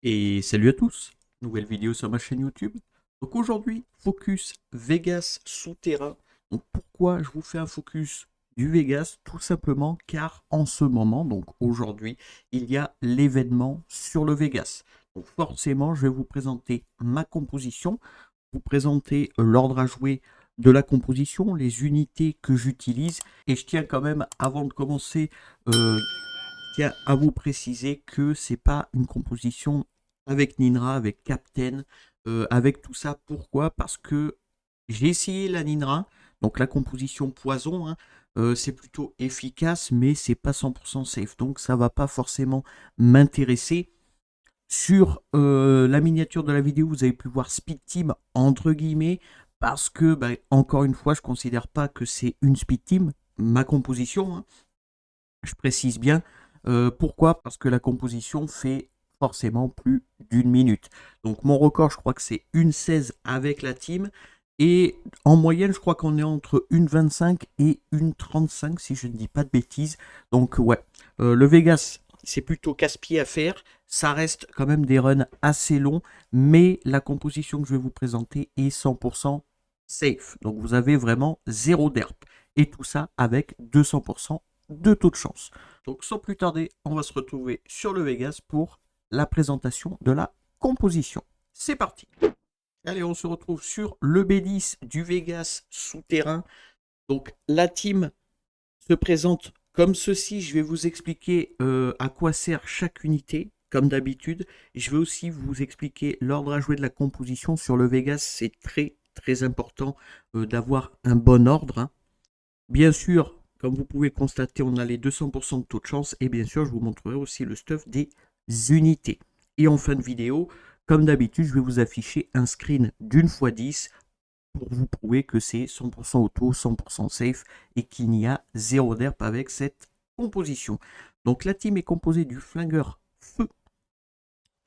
Et salut à tous, nouvelle vidéo sur ma chaîne YouTube. Donc aujourd'hui, focus Vegas souterrain. Donc pourquoi je vous fais un focus du Vegas? Tout simplement car en ce moment, donc aujourd'hui, il y a l'événement sur le Vegas. Donc forcément, je vais vous présenter ma composition, vous présenter l'ordre à jouer de la composition, les unités que j'utilise. Et je tiens quand même, avant de commencer, tiens à vous préciser que c'est pas une composition avec Ninra, avec Captain, avec tout ça. Pourquoi? Parce que j'ai essayé la Ninra, donc la composition poison, hein, c'est plutôt efficace, mais c'est pas 100% safe. Donc ça va pas forcément m'intéresser. Sur la miniature de la vidéo, vous avez pu voir Speed Team entre guillemets, parce que, bah, encore une fois, je considère pas que c'est une Speed Team, ma composition, hein. Je précise bien. Pourquoi? Parce que la composition fait forcément plus d'une minute. Donc mon record, je crois que c'est 1,16 avec la team. Et en moyenne, je crois qu'on est entre 1,25 et 1,35 si je ne dis pas de bêtises. Donc ouais, le Vegas, c'est plutôt casse-pied à faire. Ça reste quand même des runs assez longs, mais la composition que je vais vous présenter est 100% safe. Donc vous avez vraiment zéro derp. Et tout ça avec 200% de taux de chance. Donc sans plus tarder, on va se retrouver sur le Vegas pour la présentation de la composition. C'est parti. Allez, on se retrouve sur le B10 du Vegas souterrain. Donc la team se présente comme ceci. Je vais vous expliquer à quoi sert chaque unité, comme d'habitude. Je vais aussi vous expliquer l'ordre à jouer de la composition. Sur le Vegas, c'est très très important d'avoir un bon ordre, hein. Bien sûr, comme vous pouvez constater, on a les 200% de taux de chance. Et bien sûr, je vous montrerai aussi le stuff des unités. Et en fin de vidéo, comme d'habitude, je vais vous afficher un screen d'une fois 10 pour vous prouver que c'est 100% auto, 100% safe et qu'il n'y a zéro derp avec cette composition. Donc la team est composée du flingueur feu,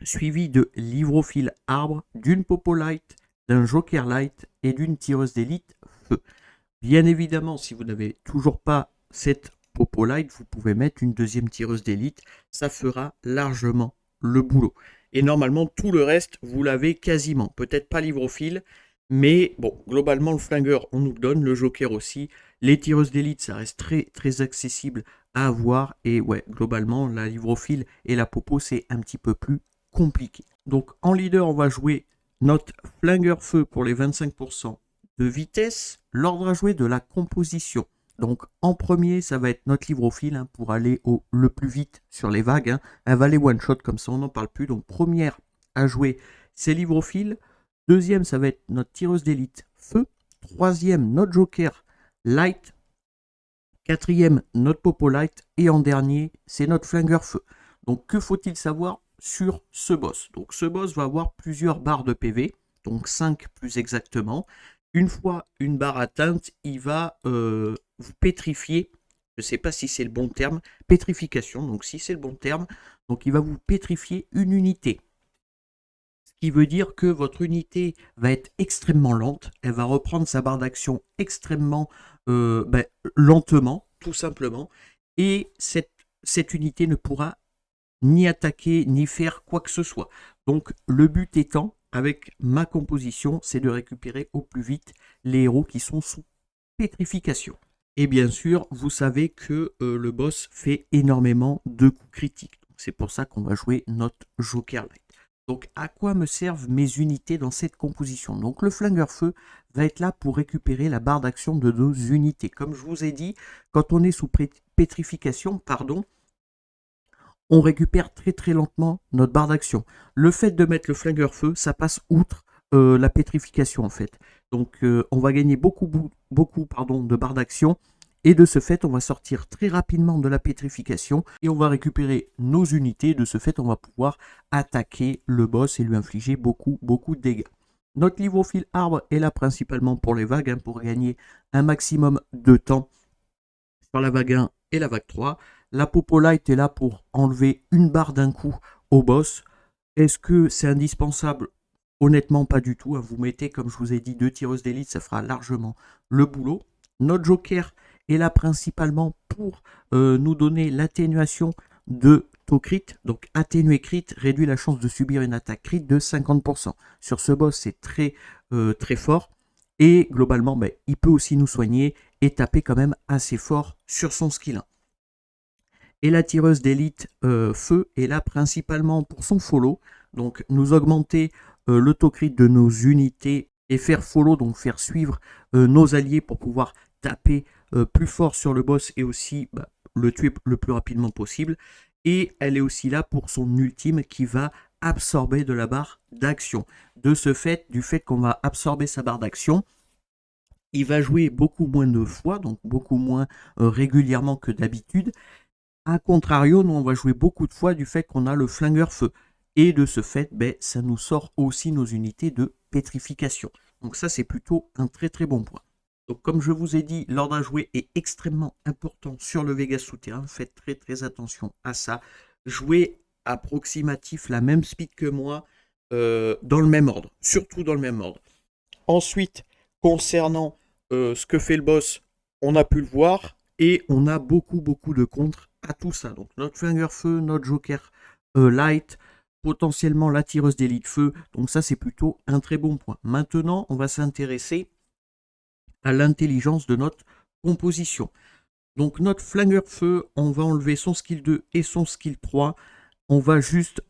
suivi de l'hydrophile arbre, d'une popo light, d'un joker light et d'une tireuse d'élite feu. Bien évidemment, si vous n'avez toujours pas cette Popo Light, vous pouvez mettre une deuxième tireuse d'élite. Ça fera largement le boulot. Et normalement, tout le reste, vous l'avez quasiment. Peut-être pas l'hydrophile, mais bon, globalement, le flingueur, on nous le donne, le joker aussi. Les tireuses d'élite, ça reste très, très accessible à avoir. Et ouais, globalement, la livrophile et la Popo, c'est un petit peu plus compliqué. Donc, en leader, on va jouer notre flingueur feu pour les 25% de vitesse, l'ordre à jouer de la composition. Donc en premier, ça va être notre livrophile, hein, pour aller le plus vite sur les vagues, hein. Un valet one shot comme ça, on n'en parle plus. Donc première à jouer, c'est livrophile. Deuxième, ça va être notre tireuse d'élite feu. Troisième, notre joker light. Quatrième, notre popo light. Et en dernier, c'est notre flingueur feu. Donc que faut-il savoir sur ce boss? Donc ce boss va avoir plusieurs barres de PV, donc 5 plus exactement. Une fois une barre atteinte, il va vous pétrifier. Je ne sais pas si c'est le bon terme. Pétrification, donc si c'est le bon terme. Donc il va vous pétrifier une unité. Ce qui veut dire que votre unité va être extrêmement lente. Elle va reprendre sa barre d'action extrêmement lentement, tout simplement. Et cette unité ne pourra ni attaquer, ni faire quoi que ce soit. Donc le but étant, avec ma composition, c'est de récupérer au plus vite les héros qui sont sous pétrification. Et bien sûr, vous savez que le boss fait énormément de coups critiques. C'est pour ça qu'on va jouer notre Joker Light. Donc à quoi me servent mes unités dans cette composition? Donc le flingueur feu va être là pour récupérer la barre d'action de nos unités. Comme je vous ai dit, quand on est sous pétrification, pardon, on récupère très très lentement notre barre d'action. Le fait de mettre le flingueur feu, ça passe outre la pétrification en fait. Donc on va gagner beaucoup de barres d'action. Et de ce fait, on va sortir très rapidement de la pétrification et on va récupérer nos unités. De ce fait, on va pouvoir attaquer le boss et lui infliger beaucoup de dégâts. Notre livrophile arbre est là principalement pour les vagues, hein, pour gagner un maximum de temps sur la vague 1 et la vague 3. La Popo Light est là pour enlever une barre d'un coup au boss. Est-ce que c'est indispensable? Honnêtement, pas du tout. Vous mettez, comme je vous ai dit, 2 tireuses d'élite, ça fera largement le boulot. Notre joker est là principalement pour nous donner l'atténuation de taux crit, donc atténué crit, réduit la chance de subir une attaque crit de 50%. Sur ce boss, c'est très fort. Et globalement, il peut aussi nous soigner et taper quand même assez fort sur son skill 1. Et la tireuse d'élite feu est là principalement pour son follow, donc nous augmenter le taux crit de nos unités et faire follow, donc faire suivre nos alliés pour pouvoir taper plus fort sur le boss et aussi le tuer le plus rapidement possible. Et elle est aussi là pour son ultime qui va absorber de la barre d'action. De ce fait, du fait qu'on va absorber sa barre d'action, il va jouer beaucoup moins de fois, donc beaucoup moins régulièrement que d'habitude. A contrario, nous on va jouer beaucoup de fois du fait qu'on a le flingueur feu. Et de ce fait, ça nous sort aussi nos unités de pétrification. Donc ça, c'est plutôt un très bon point. Donc comme je vous ai dit, l'ordre à jouer est extrêmement important sur le Vegas souterrain. Faites très attention à ça. Jouez approximatif la même speed que moi dans le même ordre. Surtout dans le même ordre. Ensuite, concernant ce que fait le boss, on a pu le voir. Et on a beaucoup de contres à tout ça. Donc notre flingueur feu, notre joker light, potentiellement la tireuse d'élite feu. Donc ça, c'est plutôt un très bon point. Maintenant, on va s'intéresser à l'intelligence de notre composition. Donc notre flingueur feu, on va enlever son skill 2 et son skill 3. On va juste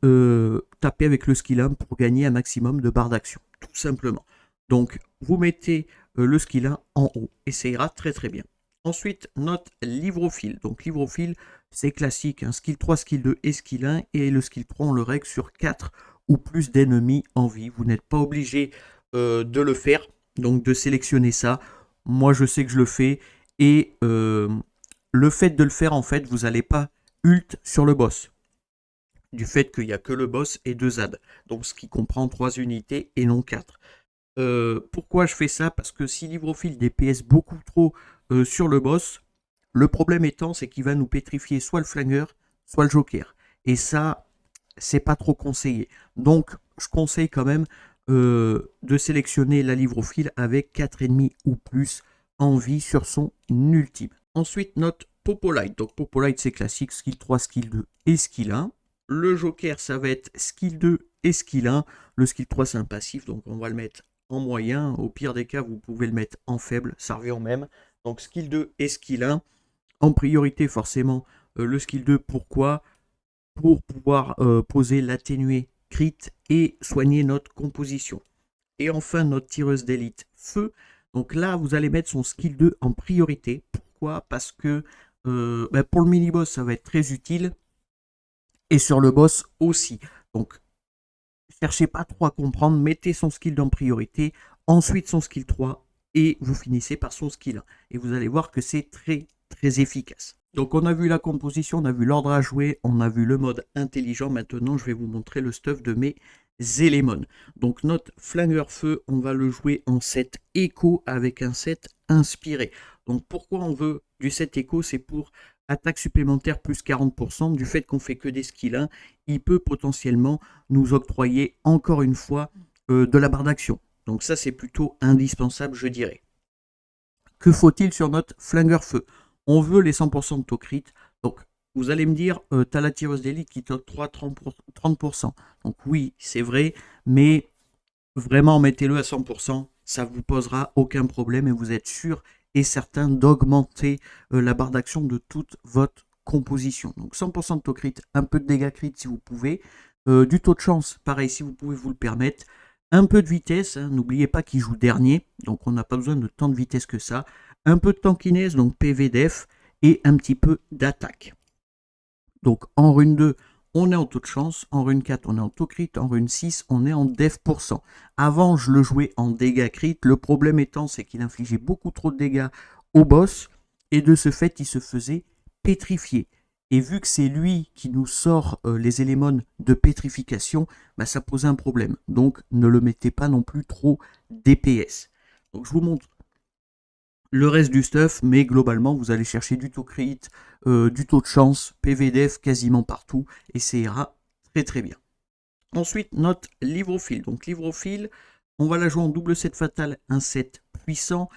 taper avec le skill 1 pour gagner un maximum de barres d'action, tout simplement. Donc vous mettez le skill 1 en haut et ça ira très bien. Ensuite, notre livrophile. Donc livrophile, c'est classique, skill 3, skill 2 et skill 1. Et le skill 3, on le règle sur 4 ou plus d'ennemis en vie. Vous n'êtes pas obligé de le faire, donc de sélectionner ça. Moi, je sais que je le fais. Et le fait de le faire, en fait, vous n'allez pas ult sur le boss. Du fait qu'il n'y a que le boss et 2 ZAD. Donc ce qui comprend 3 unités et non 4. Pourquoi je fais ça? Parce que si livrophile DPS beaucoup trop sur le boss, le problème étant c'est qu'il va nous pétrifier soit le flingueur, soit le joker. Et ça, c'est pas trop conseillé. Donc je conseille quand même de sélectionner la livrophile avec 4 ennemis ou plus en vie sur son ultime. Ensuite, notre Popolite. Donc Popolite, c'est classique, skill 3, skill 2 et skill 1. Le joker, ça va être skill 2 et skill 1. Le skill 3, c'est un passif, donc on va le mettre en moyen. Au pire des cas, vous pouvez le mettre en faible, ça revient au même. Donc skill 2 et skill 1. En priorité, forcément, le skill 2, pourquoi? Pour pouvoir poser l'atténué crit et soigner notre composition. Et enfin, notre tireuse d'élite feu. Donc là, vous allez mettre son skill 2 en priorité. Pourquoi? Parce que pour le mini-boss, ça va être très utile. Et sur le boss aussi. Donc, cherchez pas trop à comprendre. Mettez son skill en priorité. Ensuite, son skill 3. Et vous finissez par son skill 1. Et vous allez voir que c'est très efficace. Donc, on a vu la composition, on a vu l'ordre à jouer, on a vu le mode intelligent. Maintenant, je vais vous montrer le stuff de mes éléments. Donc, notre flingueur feu, on va le jouer en set écho avec un set inspiré. Donc, pourquoi on veut du set écho? C'est pour attaque supplémentaire plus 40%. Du fait qu'on fait que des skills 1, il peut potentiellement nous octroyer encore une fois de la barre d'action. Donc ça, c'est plutôt indispensable, je dirais. Que faut-il sur notre flingueur feu? On veut les 100% de taux crit. Donc, vous allez me dire, tu as la tireuse d'élite qui t'octroie 30%. Donc oui, c'est vrai, mais vraiment, mettez-le à 100%. Ça ne vous posera aucun problème et vous êtes sûr et certain d'augmenter la barre d'action de toute votre composition. Donc 100% de taux crit, un peu de dégâts crit si vous pouvez. Du taux de chance, pareil, si vous pouvez vous le permettre. Un peu de vitesse, n'oubliez pas qu'il joue dernier, donc on n'a pas besoin de tant de vitesse que ça. Un peu de tankiness, donc PV def, et un petit peu d'attaque. Donc en rune 2, on est en taux de chance, en rune 4, on est en taux crit, en rune 6, on est en def %. Avant, je le jouais en dégâts crit, le problème étant, c'est qu'il infligeait beaucoup trop de dégâts au boss, et de ce fait, il se faisait pétrifier. Et vu que c'est lui qui nous sort les éléments de pétrification, ça pose un problème. Donc, ne le mettez pas non plus trop DPS. Donc, je vous montre le reste du stuff, mais globalement, vous allez chercher du taux crit, du taux de chance, PVDF quasiment partout, et ça ira très bien. Ensuite, notre livrophile. Donc, livrophile, on va la jouer en double set fatal, un set puissant.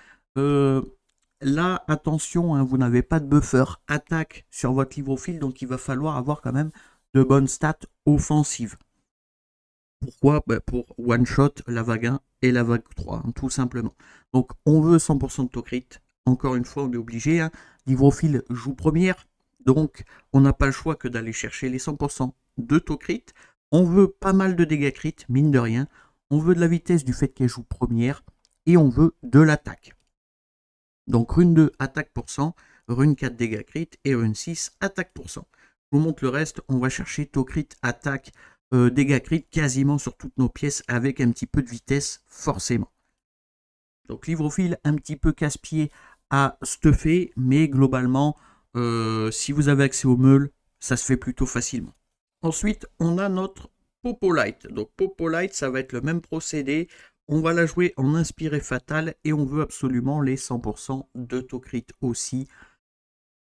Là, attention, vous n'avez pas de buffer attaque sur votre livrophile, donc il va falloir avoir quand même de bonnes stats offensives. Pourquoi? Pour one-shot la vague 1 et la vague 3, hein, tout simplement. Donc on veut 100% de taux crit. Encore une fois, on est obligé. Hein. Livrophile joue première, donc on n'a pas le choix que d'aller chercher les 100% de taux crit. On veut pas mal de dégâts crit, mine de rien. On veut de la vitesse du fait qu'elle joue première. Et on veut de l'attaque. Donc rune 2, attaque pour cent. Rune 4, dégâts crit. Et rune 6, attaque pour cent. Je vous montre le reste. On va chercher taux crit, attaque, dégâts crit quasiment sur toutes nos pièces avec un petit peu de vitesse forcément. Donc livrophile un petit peu casse-pied à stuffer, mais globalement, si vous avez accès aux meules, ça se fait plutôt facilement. Ensuite, on a notre Popolite. Donc Popolite, ça va être le même procédé. On va la jouer en inspiré fatal et on veut absolument les 100% de taux crit aussi.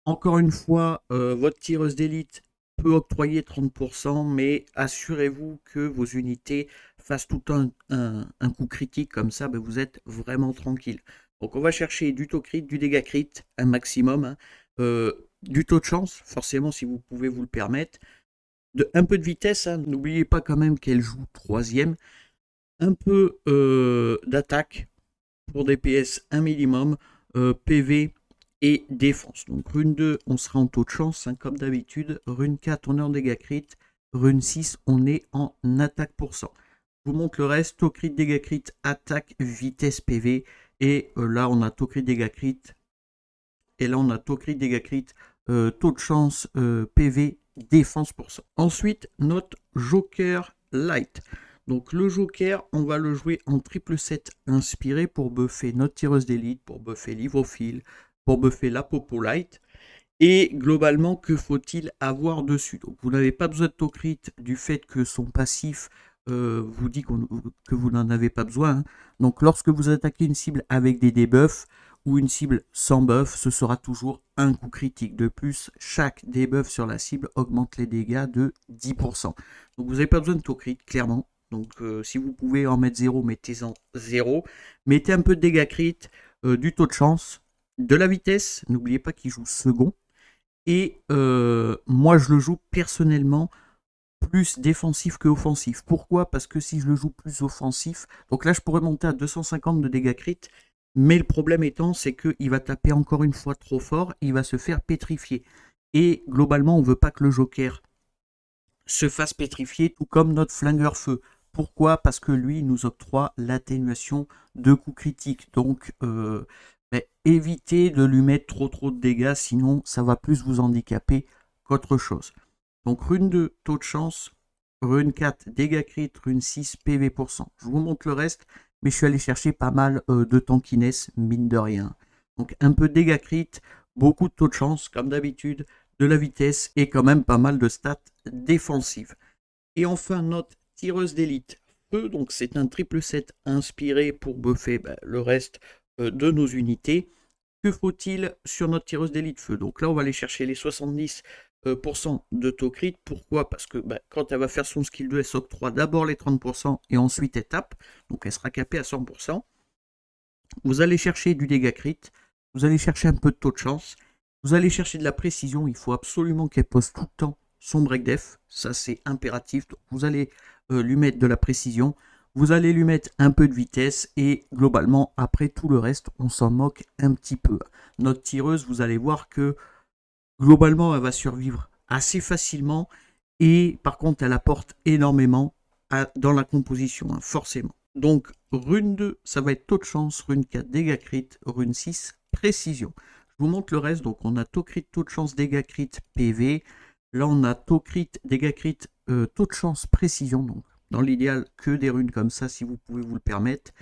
Encore une fois, votre tireuse d'élite peut octroyer 30%, mais assurez-vous que vos unités fassent tout un coup critique, comme ça vous êtes vraiment tranquille. Donc on va chercher du taux crit, du dégât crit, un maximum, hein, du taux de chance, forcément si vous pouvez vous le permettre, un peu de vitesse, hein, n'oubliez pas quand même qu'elle joue troisième, un peu d'attaque pour DPS un minimum, PV, et défense. Donc rune 2, on sera en taux de chance, hein, comme d'habitude. Rune 4, on est en dégâts crit. Rune 6, on est en attaque pour cent. Je vous montre le reste. Taux crit, dégâts crit, attaque, vitesse, PV. Et là, on a taux crit, dégâts crit. Et là, on a taux crit, dégâts crit, taux de chance, PV, défense pour cent. Ensuite, notre Joker Light. Donc le Joker, on va le jouer en triple 7 inspiré pour buffer notre tireuse d'élite, pour buffer livrophile, pour buffer la Popolite. Et globalement, que faut-il avoir dessus? Donc, vous n'avez pas besoin de taux crit du fait que son passif vous dit que vous n'en avez pas besoin. Hein. Donc lorsque vous attaquez une cible avec des debuffs ou une cible sans buff, ce sera toujours un coup critique. De plus, chaque debuff sur la cible augmente les dégâts de 10%. Donc vous n'avez pas besoin de taux crit, clairement. Donc si vous pouvez en mettre 0, mettez-en 0. Mettez un peu de dégâts crit, du taux de chance, de la vitesse, n'oubliez pas qu'il joue second. Et moi, je le joue personnellement plus défensif que offensif. Pourquoi? Parce que si je le joue plus offensif, donc là, je pourrais monter à 250 de dégâts crit, mais le problème étant, c'est qu'il va taper encore une fois trop fort, il va se faire pétrifier. Et globalement, on ne veut pas que le Joker se fasse pétrifier, tout comme notre flingueur feu. Pourquoi? Parce que lui, il nous octroie l'atténuation de coups critiques. Donc, évitez de lui mettre trop de dégâts, sinon ça va plus vous handicaper qu'autre chose. Donc rune 2, taux de chance, rune 4, dégâts crit, rune 6, PV pour cent. Je vous montre le reste, mais je suis allé chercher pas mal de tankiness, mine de rien. Donc un peu de dégâts crit, beaucoup de taux de chance, comme d'habitude, de la vitesse et quand même pas mal de stats défensives. Et enfin, notre tireuse d'élite feu, donc c'est un triple 7 inspiré pour buffer le reste de nos unités. Que faut-il sur notre tireuse d'élite feu? Donc là, on va aller chercher les 70% de taux crit. Pourquoi? Parce que quand elle va faire son skill 2, elle s'octroie d'abord les 30% et ensuite elle tape. Donc elle sera capée à 100%. Vous allez chercher du dégât crit. Vous allez chercher un peu de taux de chance. Vous allez chercher de la précision. Il faut absolument qu'elle pose tout le temps son break def. Ça, c'est impératif. Donc, vous allez lui mettre de la précision. Vous allez lui mettre un peu de vitesse et globalement, après tout le reste, on s'en moque un petit peu. Notre tireuse, vous allez voir que globalement, elle va survivre assez facilement et par contre, elle apporte énormément dans la composition, hein, forcément. Donc, rune 2, ça va être taux de chance, rune 4, dégâts crit, rune 6, précision. Je vous montre le reste. Donc, on a taux crit, taux de chance, dégâts crit, PV. Là, on a taux crit, dégâts crit, taux de chance, précision. Donc, dans l'idéal, que des runes comme ça, si vous pouvez vous le permettre.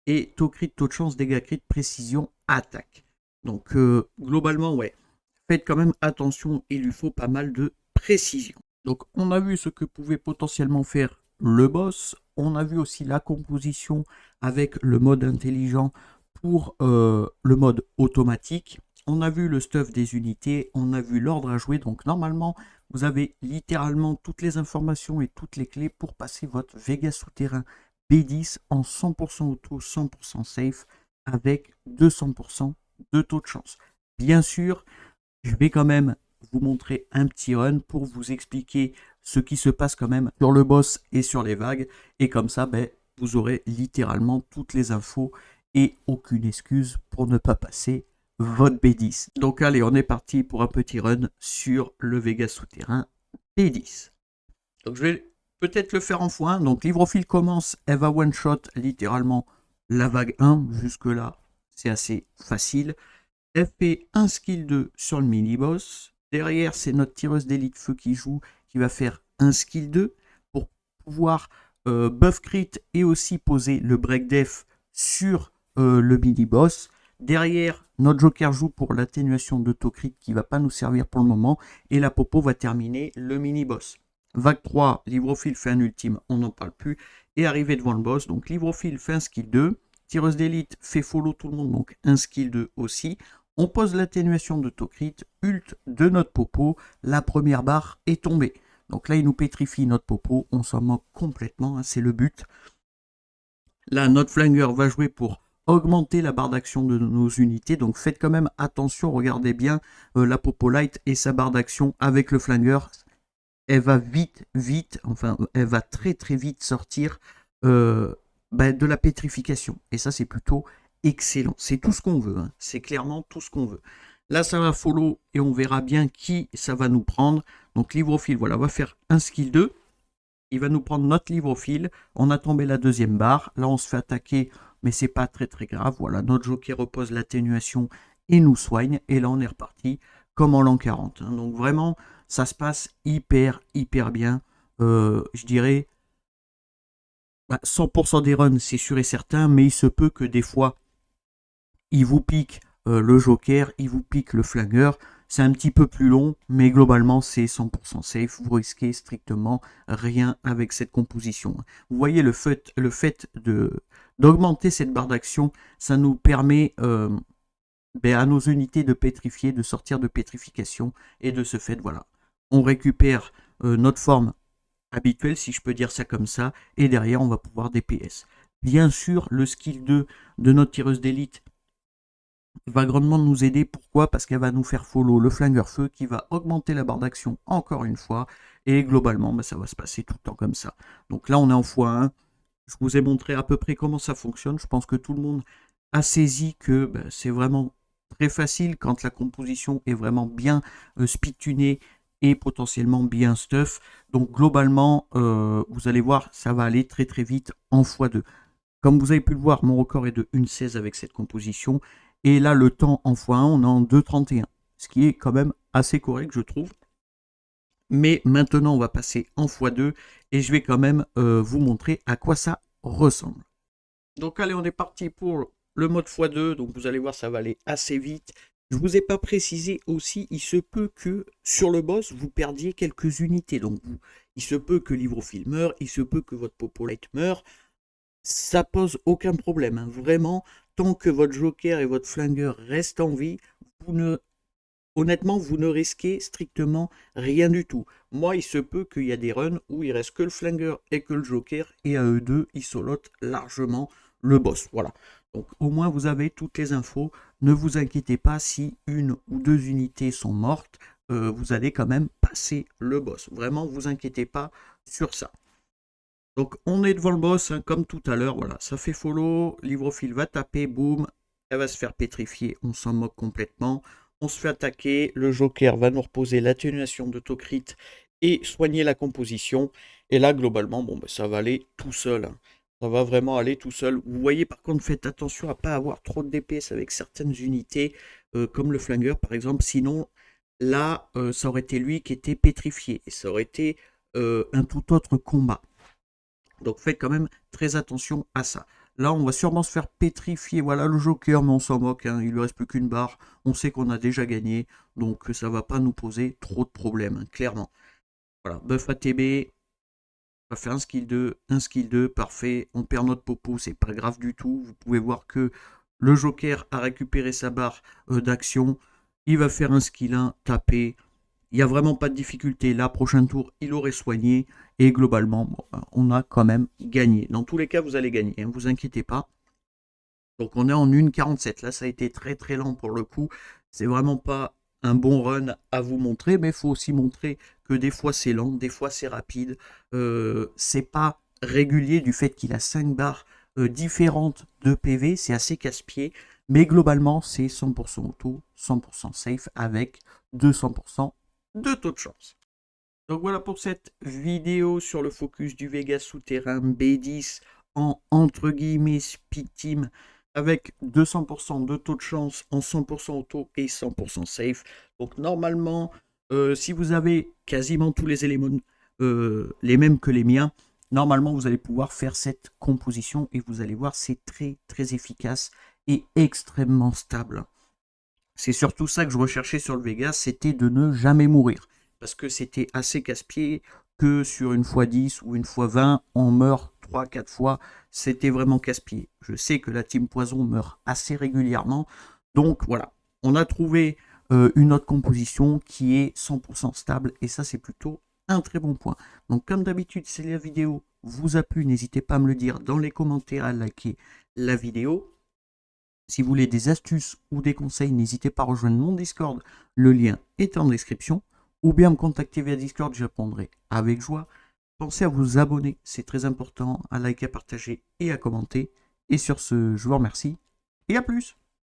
Et taux crit, taux de chance, dégâts crit, précision, attaque. Donc, globalement, ouais, faites quand même attention, il lui faut pas mal de précision. Donc, on a vu ce que pouvait potentiellement faire le boss. On a vu aussi la composition avec le mode intelligent pour le mode automatique. On a vu le stuff des unités, on a vu l'ordre à jouer. Donc, normalement, vous avez littéralement toutes les informations et toutes les clés pour passer votre Vegas souterrain B10 en 100% auto, 100% safe avec 200% de taux de chance. Bien sûr, je vais quand même vous montrer un petit run pour vous expliquer ce qui se passe quand même sur le boss et sur les vagues. Et comme ça, ben, vous aurez littéralement toutes les infos et aucune excuse pour ne pas passer votre B10. Donc allez, on est parti pour un petit run sur le Vegas souterrain B10. Donc je vais peut-être le faire en x1. Donc l'hydrophile commence, elle va one-shot littéralement la vague 1. Jusque là, c'est assez facile. Elle fait un skill 2 sur le mini-boss. Derrière, c'est notre tireuse d'élite feu qui joue, qui va faire un skill 2 pour pouvoir buff crit et aussi poser le break def sur le mini-boss. Derrière, notre joker joue pour l'atténuation d'autocrit qui ne va pas nous servir pour le moment. Et la popo va terminer le mini-boss. Vague 3, l'hydrophile fait un ultime, on n'en parle plus. Et arrivé devant le boss, donc l'hydrophile fait un skill 2. Tireuse d'élite fait follow tout le monde, donc un skill 2 aussi. On pose l'atténuation d'autocrit, ult de notre popo, la première barre est tombée. Donc là, il nous pétrifie notre popo, on s'en moque complètement, hein, c'est le but. Là, notre flingueur va jouer pour augmenter la barre d'action de nos unités. Donc faites quand même attention, regardez bien la popo light et sa barre d'action avec le flingueur. Elle va vite, enfin, elle va très vite sortir de la pétrification. Et ça, c'est plutôt excellent. C'est tout ce qu'on veut, hein. C'est clairement tout ce qu'on veut. Là, ça va follow et on verra bien qui ça va nous prendre. Donc, l'hydrophile, voilà, va faire un skill 2. Il va nous prendre notre l'hydrophile. On a tombé la deuxième barre. Là, on se fait attaquer, mais c'est pas très grave. Voilà, notre joker repose l'atténuation et nous soigne. Et là, on est reparti comme en l'an 40. Hein. Donc, vraiment, ça se passe hyper bien. Je dirais 100% des runs, c'est sûr et certain, mais il se peut que des fois, il vous pique le joker, il vous pique le flingueur. C'est un petit peu plus long, mais globalement, c'est 100% safe. Vous risquez strictement rien avec cette composition. Vous voyez, le fait d'augmenter cette barre d'action, ça nous permet à nos unités de pétrifier, de sortir de pétrification. Et de ce fait, voilà, on récupère notre forme habituelle, si je peux dire ça comme ça. Et derrière, on va pouvoir DPS. Bien sûr, le skill 2 de notre tireuse d'élite va grandement nous aider. Pourquoi? Parce qu'elle va nous faire follow le flingueur feu qui va augmenter la barre d'action encore une fois. Et globalement, ça va se passer tout le temps comme ça. Donc là, on est en x1. Je vous ai montré à peu près comment ça fonctionne. Je pense que tout le monde a saisi que c'est vraiment très facile quand la composition est vraiment bien speedtunée et potentiellement bien stuff. Donc globalement, vous allez voir, ça va aller très vite en x2. Comme vous avez pu le voir, mon record est de 1,16 avec cette composition. Et là, le temps en x1, on est en 2,31. Ce qui est quand même assez correct, je trouve. Mais maintenant, on va passer en x2. Et je vais quand même vous montrer à quoi ça ressemble. Donc allez, on est parti pour le mode x2. Donc vous allez voir, ça va aller assez vite. Je ne vous ai pas précisé aussi, il se peut que sur le boss, vous perdiez quelques unités. Donc il se peut que l'hydrophile meure, il se peut que votre popolite meure. Ça pose aucun problème. Hein. Vraiment, tant que votre joker et votre flingueur restent en vie, honnêtement, vous ne risquez strictement rien du tout. Moi, il se peut qu'il y a des runs où il reste que le flingueur et que le joker, et à eux deux, ils solotent largement le boss. Voilà. Donc au moins, vous avez toutes les infos. Ne vous inquiétez pas si une ou deux unités sont mortes. Vous allez quand même passer le boss. Vraiment, vous inquiétez pas sur ça. Donc on est devant le boss, hein, comme tout à l'heure, voilà, ça fait follow, l'hydrophile va taper, boum, elle va se faire pétrifier, on s'en moque complètement, on se fait attaquer, le joker va nous reposer l'atténuation d'autocrit et soigner la composition, et là globalement, ça va aller tout seul, hein. Ça va vraiment aller tout seul. Vous voyez par contre, faites attention à ne pas avoir trop de DPS avec certaines unités, comme le flingueur par exemple, sinon là, ça aurait été lui qui était pétrifié, et ça aurait été un tout autre combat. Donc faites quand même très attention à ça. Là, on va sûrement se faire pétrifier. Voilà le joker, mais on s'en moque. Hein. Il ne lui reste plus qu'une barre. On sait qu'on a déjà gagné. Donc ça ne va pas nous poser trop de problèmes, hein, clairement. Voilà, buff ATB. On va faire un skill 2, parfait. On perd notre popo, c'est pas grave du tout. Vous pouvez voir que le joker a récupéré sa barre d'action. Il va faire un skill 1, taper. Il n'y a vraiment pas de difficulté. Là, prochain tour, il aurait soigné. Et globalement, on a quand même gagné. Dans tous les cas, vous allez gagner. Ne vous inquiétez pas. Donc, on est en 1,47. Là, ça a été très lent pour le coup. C'est vraiment pas un bon run à vous montrer, mais il faut aussi montrer que des fois c'est lent, des fois c'est rapide. C'est pas régulier du fait qu'il a 5 barres différentes de PV, c'est assez casse-pied, mais globalement c'est 100% auto, 100% safe avec 200% de taux de chance. Donc voilà pour cette vidéo sur le focus du Vegas souterrain B10 en entre guillemets speed team avec 200% de taux de chance en 100% auto et 100% safe. Donc normalement, si vous avez quasiment tous les éléments les mêmes que les miens, normalement vous allez pouvoir faire cette composition et vous allez voir c'est très très efficace et extrêmement stable. C'est surtout ça que je recherchais sur le Vegas, c'était de ne jamais mourir. Parce que c'était assez casse-pied que sur une x10 ou une x20, on meurt 3-4 fois. C'était vraiment casse-pied. Je sais que la team Poison meurt assez régulièrement. Donc voilà, on a trouvé une autre composition qui est 100% stable. Et ça, c'est plutôt un très bon point. Donc comme d'habitude, si la vidéo vous a plu, n'hésitez pas à me le dire dans les commentaires, à liker la vidéo. Si vous voulez des astuces ou des conseils, n'hésitez pas à rejoindre mon Discord, le lien est en description, ou bien me contacter via Discord, j'y répondrai avec joie. Pensez à vous abonner, c'est très important, à liker, à partager et à commenter. Et sur ce, je vous remercie et à plus!